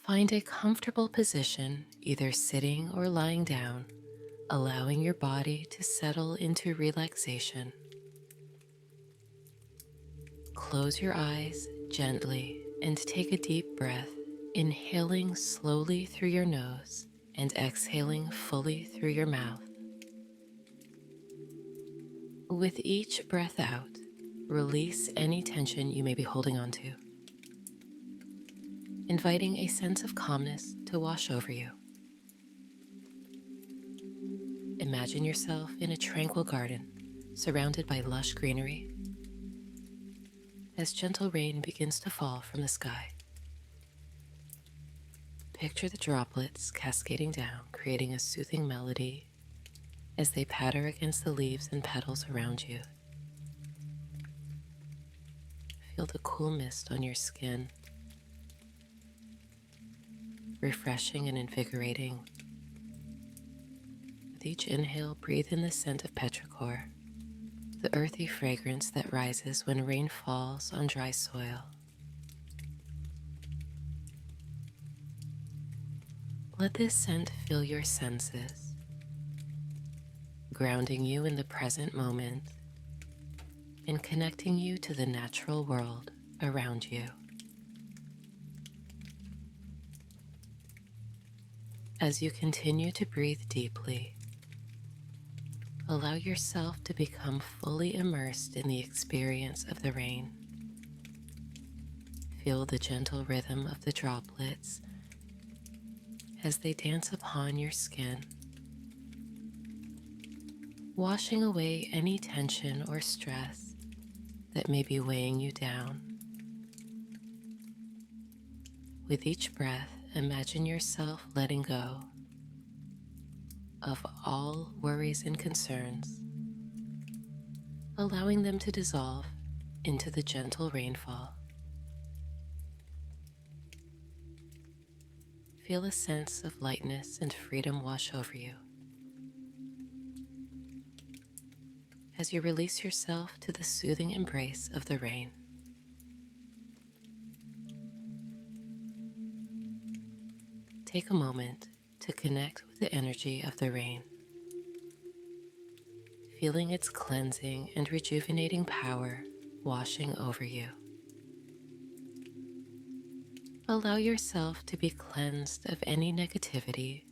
Find a comfortable position, either sitting or lying down, allowing your body to settle into relaxation. Close your eyes gently and take a deep breath, inhaling slowly through your nose and exhaling fully through your mouth. With each breath out, release any tension you may be holding on to, inviting a sense of calmness to wash over you. Imagine yourself in a tranquil garden, surrounded by lush greenery, as gentle rain begins to fall from the sky. Picture the droplets cascading down, creating a soothing melody as they patter against the leaves and petals around you. Feel the cool mist on your skin, refreshing and invigorating. With each inhale, breathe in the scent of petrichor, the earthy fragrance that rises when rain falls on dry soil. Let this scent fill your senses, grounding you in the present moment and connecting you to the natural world around you. As you continue to breathe deeply, allow yourself to become fully immersed in the experience of the rain. Feel the gentle rhythm of the droplets as they dance upon your skin, washing away any tension or stress that may be weighing you down. With each breath, imagine yourself letting go of all worries and concerns, allowing them to dissolve into the gentle rainfall. Feel a sense of lightness and freedom wash over you as you release yourself to the soothing embrace of the rain. Take a moment to connect with the energy of the rain, feeling its cleansing and rejuvenating power washing over you. Allow yourself to be cleansed of any negativity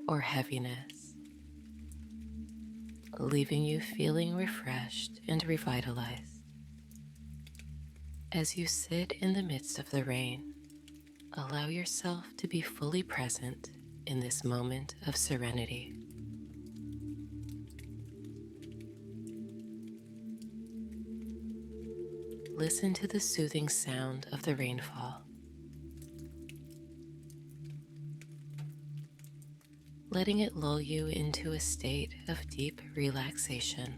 or heaviness, leaving you feeling refreshed and revitalized. As you sit in the midst of the rain, allow yourself to be fully present in this moment of serenity. Listen to the soothing sound of the rainfall, letting it lull you into a state of deep relaxation.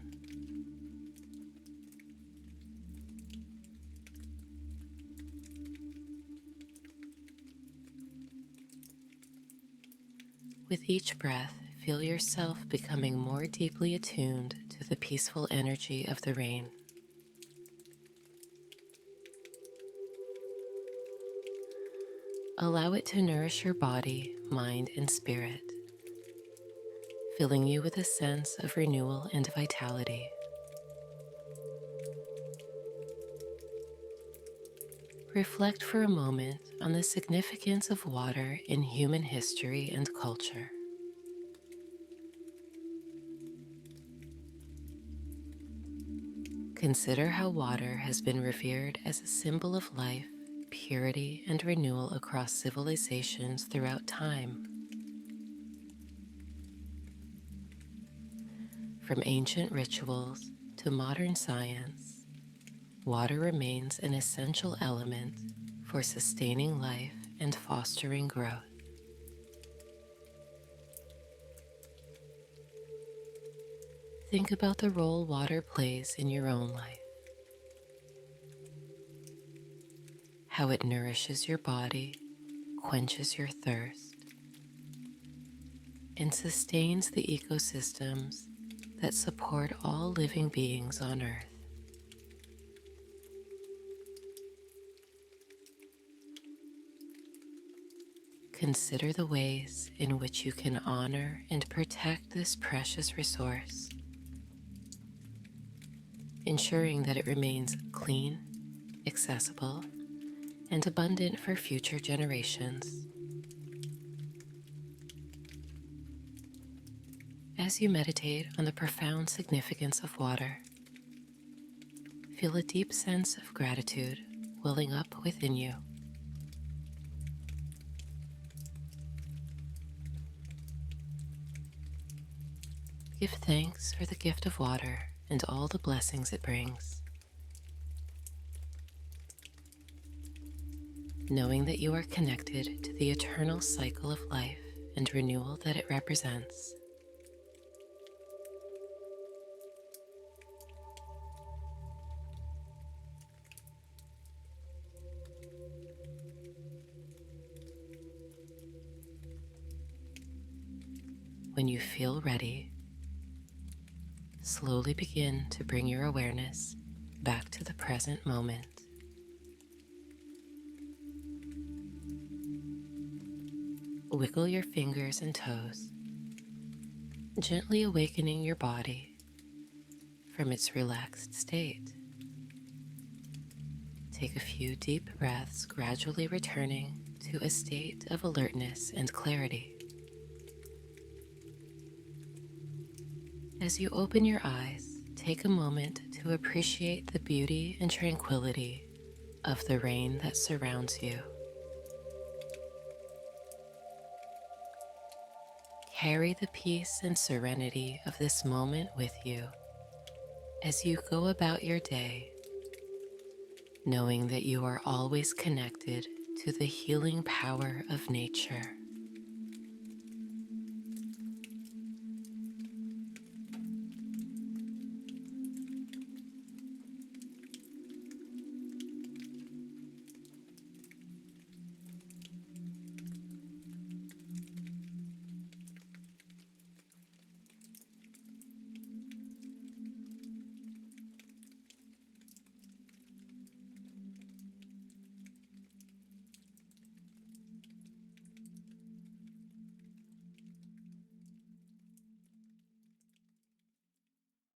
With each breath, feel yourself becoming more deeply attuned to the peaceful energy of the rain. Allow it to nourish your body, mind, and spirit, filling you with a sense of renewal and vitality. Reflect for a moment on the significance of water in human history and culture. Consider how water has been revered as a symbol of life, purity, and renewal across civilizations throughout time. From ancient rituals to modern science, water remains an essential element for sustaining life and fostering growth. Think about the role water plays in your own life, how it nourishes your body, quenches your thirst, and sustains the ecosystems that support all living beings on Earth. consider the ways in which you can honor and protect this precious resource, ensuring that it remains clean, accessible, and abundant for future generations. As you meditate on the profound significance of water, feel a deep sense of gratitude welling up within you. Give thanks for the gift of water and all the blessings it brings, knowing that you are connected to the eternal cycle of life and renewal that it represents. When you feel ready, slowly begin to bring your awareness back to the present moment. Wiggle your fingers and toes, gently awakening your body from its relaxed state. Take a few deep breaths, gradually returning to a state of alertness and clarity. As you open your eyes, take a moment to appreciate the beauty and tranquility of the rain that surrounds you. Carry the peace and serenity of this moment with you as you go about your day, knowing that you are always connected to the healing power of nature.